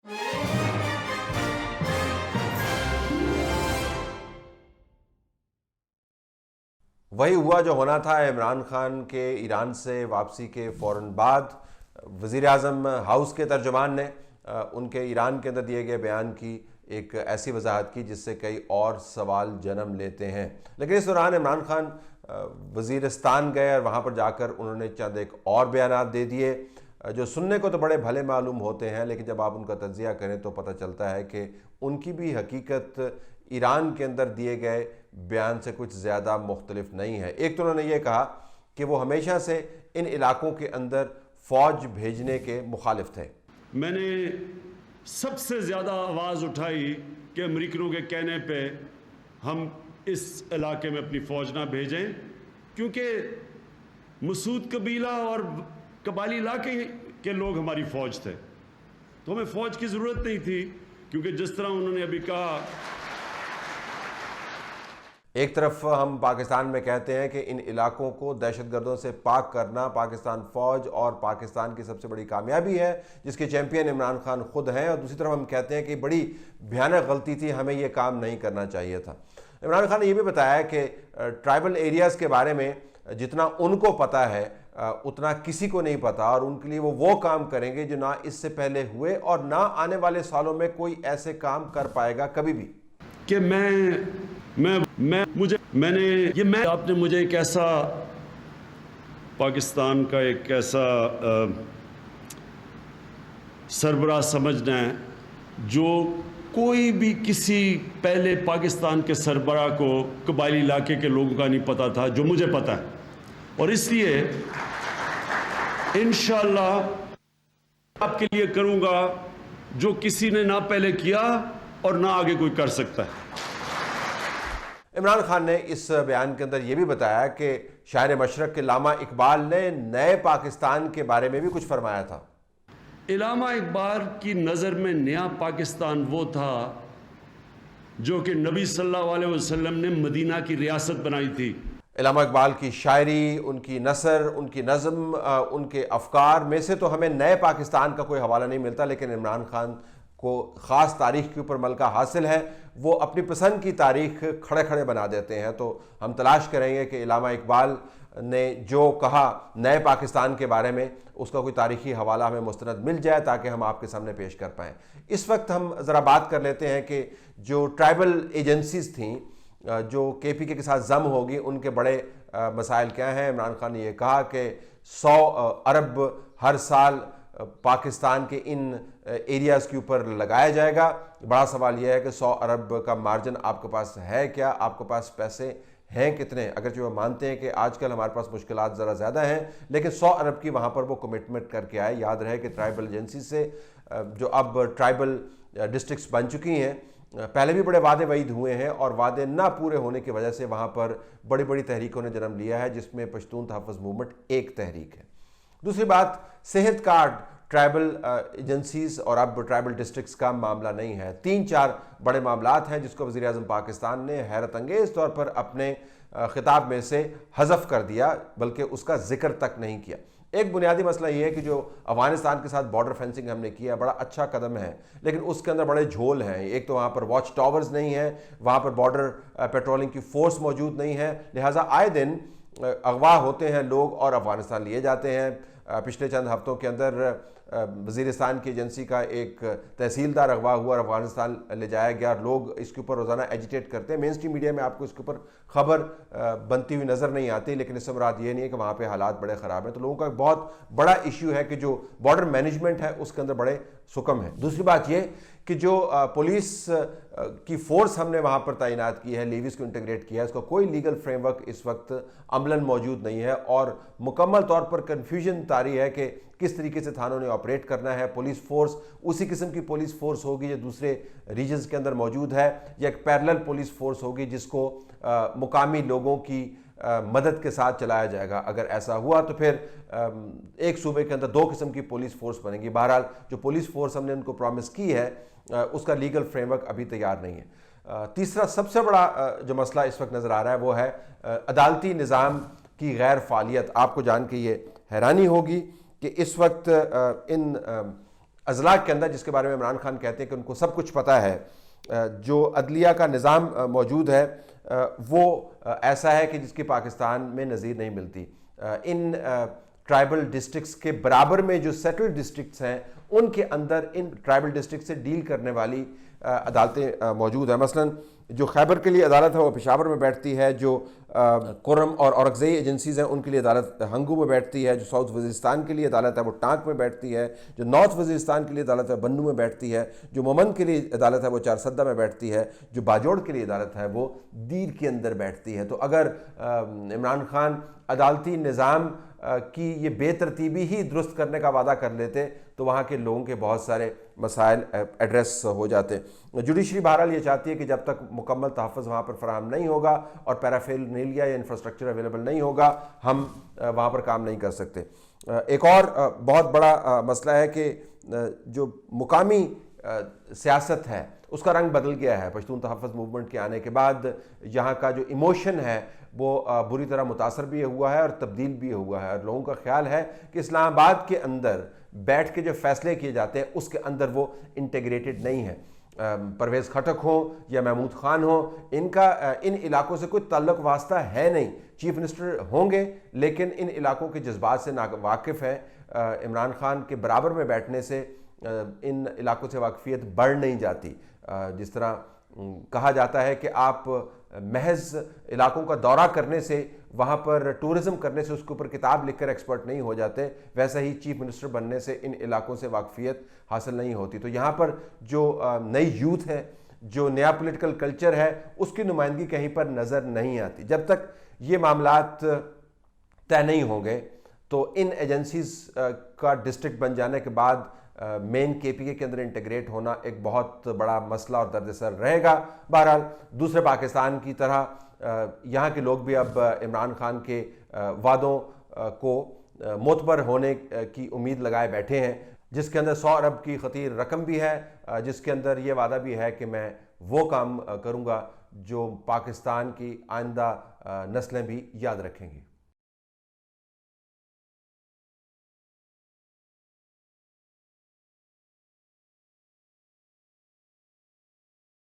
वही हुआ जो होना था। इमरान खान के ईरान से वापसी के फ़ौरन बाद वज़ीर आज़म हाउस के तर्जुमान ने उनके ईरान के अंदर दिए गए बयान की एक ऐसी वजाहत की जिससे कई और सवाल जन्म लेते हैं। लेकिन इस दौरान इमरान खान वज़ीरिस्तान गए और वहाँ पर जाकर उन्होंने चंद एक और बयानात दे दिए जो सुनने को तो बड़े भले मालूम होते हैं, लेकिन जब आप उनका तज्ज़िया करें तो पता चलता है कि उनकी भी हकीकत ईरान के अंदर दिए गए बयान से कुछ ज़्यादा मुख्तलिफ नहीं है। एक तो उन्होंने ये कहा कि वो हमेशा से इन इलाकों के अंदर फ़ौज भेजने के मुखालिफ थे। मैंने सबसे ज़्यादा आवाज़ उठाई कि अमरीकनों के कहने पे हम इस इलाके में अपनी फ़ौज ना भेजें, क्योंकि मसूद कबीला और कबाली इलाके के लोग हमारी फ़ौज थे, तो हमें फ़ौज की ज़रूरत नहीं थी। क्योंकि जिस तरह उन्होंने अभी कहा, एक तरफ हम पाकिस्तान में कहते हैं कि इन इलाकों को दहशतगर्दों से पाक करना पाकिस्तान फ़ौज और पाकिस्तान की सबसे बड़ी कामयाबी है जिसके चैंपियन इमरान खान खुद हैं, और दूसरी तरफ हम कहते हैं कि बड़ी भयानक गलती थी, हमें ये काम नहीं करना चाहिए था। इमरान खान ने यह भी बताया कि ट्राइबल एरियाज़ के बारे में जितना उनको पता है उतना किसी को नहीं पता, और उनके लिए वो काम करेंगे जो ना इससे पहले हुए और ना आने वाले सालों में कोई ऐसे काम कर पाएगा कभी भी। कि आपने मुझे एक ऐसा पाकिस्तान का एक ऐसा सरबराह समझना है जो कोई भी किसी पहले पाकिस्तान के सरबराह को कबायली इलाके के लोगों का नहीं पता था, जो मुझे पता है। और इसलिए इंशाअल्लाह आपके लिए करूंगा जो किसी ने ना पहले किया और ना आगे कोई कर सकता है। इमरान खान ने इस बयान के अंदर यह भी बताया कि शायर मशरक के अल्लामा इकबाल ने नए पाकिस्तान के बारे में भी कुछ फरमाया था। अल्लामा इकबाल की नज़र में नया पाकिस्तान वो था जो कि नबी सल्लल्लाहु अलैहि वसल्लम ने मदीना की रियासत बनाई थी। अल्लामा इकबाल की शायरी, उनकी नसर, उनकी नज़म, उनके अफकार में से तो हमें नए पाकिस्तान का कोई हवाला नहीं मिलता, लेकिन इमरान खान को ख़ास तारीख़ के ऊपर मलका हासिल है। वो अपनी पसंद की तारीख़ खड़े खड़े बना देते हैं। तो हम तलाश करेंगे कि अल्लामा इकबाल ने जो कहा नए पाकिस्तान के बारे में उसका कोई तारीख़ी हवाला हमें मुस्तनद मिल जाए ताकि हम आपके सामने पेश कर पाएँ। इस वक्त हम ज़रा बात कर लेते हैं कि जो ट्राइबल एजेंसीज़ थीं जो KPK के साथ जम होगी, उनके बड़े मसाइल क्या हैं। इमरान खान ने यह कहा कि 100 अरब हर साल पाकिस्तान के इन एरियाज़ के ऊपर लगाया जाएगा। बड़ा सवाल यह है कि 100 अरब का मार्जिन आपके पास है क्या, आपके पास पैसे हैं कितने। अगरचे वो मानते हैं कि आजकल हमारे पास मुश्किलात ज़रा ज़्यादा हैं, लेकिन 100 अरब की वहाँ पर वो कमिटमेंट करके आए। याद रहे कि ट्राइबल एजेंसी से जो अब ट्राइबल डिस्ट्रिक्ट्स बन चुकी हैं, पहले भी बड़े वादे वईद हुए हैं और वादे ना पूरे होने की वजह से वहाँ पर बड़ी बड़ी तहरीकों ने जन्म लिया है, जिसमें पश्तून तहफ़्फ़ुज़ मूवमेंट एक तहरीक है। दूसरी बात, सेहत कार्ड ट्राइबल एजेंसीज़ और अब ट्राइबल डिस्ट्रिक्ट्स का मामला नहीं है। 3-4 बड़े मामलात हैं जिसको वज़ीर आज़म पाकिस्तान ने हैरत अंगेज़ तौर पर अपने खिताब में से हज़फ कर दिया, बल्कि उसका जिक्र तक नहीं किया। एक बुनियादी मसला ये है कि जो अफ़गानिस्तान के साथ बॉर्डर फेंसिंग हमने किया बड़ा अच्छा कदम है, लेकिन उसके अंदर बड़े झोल हैं। एक तो वहाँ पर वॉच टावर्स नहीं है, वहाँ पर बॉर्डर पेट्रोलिंग की फ़ोर्स मौजूद नहीं है, लिहाजा आए दिन अगवा होते हैं लोग और अफ़गानिस्तान लिए जाते हैं। पिछले चंद हफ्तों के अंदर वज़ीरिस्तान की एजेंसी का एक तहसीलदार अगवा हुआ और अफ़गानिस्तान ले जाया गया। लोग इसके ऊपर रोज़ाना एजिटेट करते हैं। मेन स्ट्रीम मीडिया में आपको इसके ऊपर खबर बनती हुई नज़र नहीं आती, लेकिन इससे मुराद ये नहीं है कि वहाँ पे हालात बड़े ख़राब हैं। तो लोगों का एक बहुत बड़ा इशू है कि जो बॉर्डर मैनेजमेंट है उसके अंदर बड़े सुकम है। दूसरी बात ये कि जो पुलिस की फ़ोर्स हमने वहाँ पर तैनात की है, लीवीज़ को इंटीग्रेट किया है, उसका कोई लीगल फ्रेमवर्क इस वक्त अमलन मौजूद नहीं है और मुकम्मल तौर पर कन्फ्यूजन तारी है कि किस तरीके से थानों ने ऑपरेट करना है। पुलिस फोर्स उसी किस्म की पुलिस फोर्स होगी जो दूसरे रीजन्स के अंदर मौजूद है, या एक पैरेलल पुलिस फोर्स होगी जिसको मुकामी लोगों की मदद के साथ चलाया जाएगा। अगर ऐसा हुआ तो फिर एक सूबे के अंदर 2 किस्म की पुलिस फोर्स बनेगी। बहरहाल जो पुलिस फोर्स हमने उनको प्रॉमिस की है उसका लीगल फ्रेमवर्क अभी तैयार नहीं है। तीसरा सबसे बड़ा जो मसला इस वक्त नज़र आ रहा है वो है अदालती निज़ाम की गैर फ़ालियत। आपको जान के ये हैरानी होगी कि इस वक्त इन अजला के अंदर, जिसके बारे में इमरान खान कहते हैं कि उनको सब कुछ पता है, जो अदलिया का निज़ाम मौजूद है वो ऐसा है कि जिसकी पाकिस्तान में नज़ीर नहीं मिलती। इन ट्राइबल डिस्ट्रिक्ट्स के बराबर में जो सेटल्ड डिस्ट्रिक्ट्स हैं उनके अंदर इन ट्राइबल डिस्ट्रिक्ट से डील करने वाली अदालतें मौजूद हैं। मसलन जो खैबर के लिए अदालत है वो पेशावर में बैठती है, जो कुर्रम और औरकज़ई एजेंसीज़ हैं उनके लिए अदालत हंगू में बैठती है, जो साउथ वज़ीरिस्तान के लिए अदालत है वो टांक में बैठती है, जो नॉर्थ वज़ीरिस्तान के लिए अदालत है बन्नू में बैठती है, जो मोमन के लिए अदालत है वो चारसद्दा में बैठती है, जो बाजोड़ के लिए अदालत है वो दीर के अंदर बैठती है। तो अगर इमरान खान अदालती निज़ाम की ये बेतरतीबी ही दुरुस्त करने का वादा कर लेते तो वहाँ के लोगों के बहुत सारे मसाइल एड्रेस हो जाते। जुडिशरी बहरहाल ये चाहती है कि जब तक मुकम्मल तहफ़्फ़ुज़ वहाँ पर फराहम नहीं होगा और पैराफेरनेलिया या इंफ्रास्ट्रक्चर अवेलेबल नहीं होगा, हम वहाँ पर काम नहीं कर सकते। एक और बहुत बड़ा मसला है कि जो मुकामी सियासत है उसका रंग बदल गया है। पश्तून तहफ़्फ़ुज़ मूवमेंट के आने के बाद यहाँ का जो इमोशन है वो बुरी तरह मुतासर भी हुआ है और तब्दील भी हुआ है, और लोगों का ख्याल है कि इस्लामाबाद के अंदर बैठ के जो फैसले किए जाते हैं उसके अंदर वो इंटीग्रेटेड नहीं है। परवेज़ खटक हो या महमूद खान हो, इनका इन इलाकों से कोई ताल्लुक़ वास्ता है नहीं। चीफ मिनिस्टर होंगे लेकिन इन इलाकों के जज्बात से नावाकिफ़ है। इमरान खान के बराबर में बैठने से इन इलाकों से वाकफियत बढ़ नहीं जाती। जिस तरह कहा जाता है कि आप महज इलाकों का दौरा करने से, वहाँ पर टूरिज़म करने से उसके ऊपर किताब लिखकर एक्सपर्ट नहीं हो जाते, वैसा ही चीफ मिनिस्टर बनने से इन इलाकों से वाकफियत हासिल नहीं होती। तो यहाँ पर जो नई यूथ है, जो नया पॉलिटिकल कल्चर है, उसकी नुमाइंदगी कहीं पर नज़र नहीं आती। जब तक ये मामलात तय नहीं होंगे तो इन एजेंसीज़ का डिस्ट्रिक्ट बन जाने के बाद मेन केपीके के अंदर इंटीग्रेट होना एक बहुत बड़ा मसला और दर्द-ए-सर रहेगा। बहरहाल दूसरे पाकिस्तान की तरह यहाँ के लोग भी अब इमरान खान के वादों को मोतबर होने की उम्मीद लगाए बैठे हैं, जिसके अंदर 100 अरब की खतीर रकम भी है, जिसके अंदर ये वादा भी है कि मैं वो काम करूँगा जो पाकिस्तान की आइंदा नस्लें भी याद रखेंगी।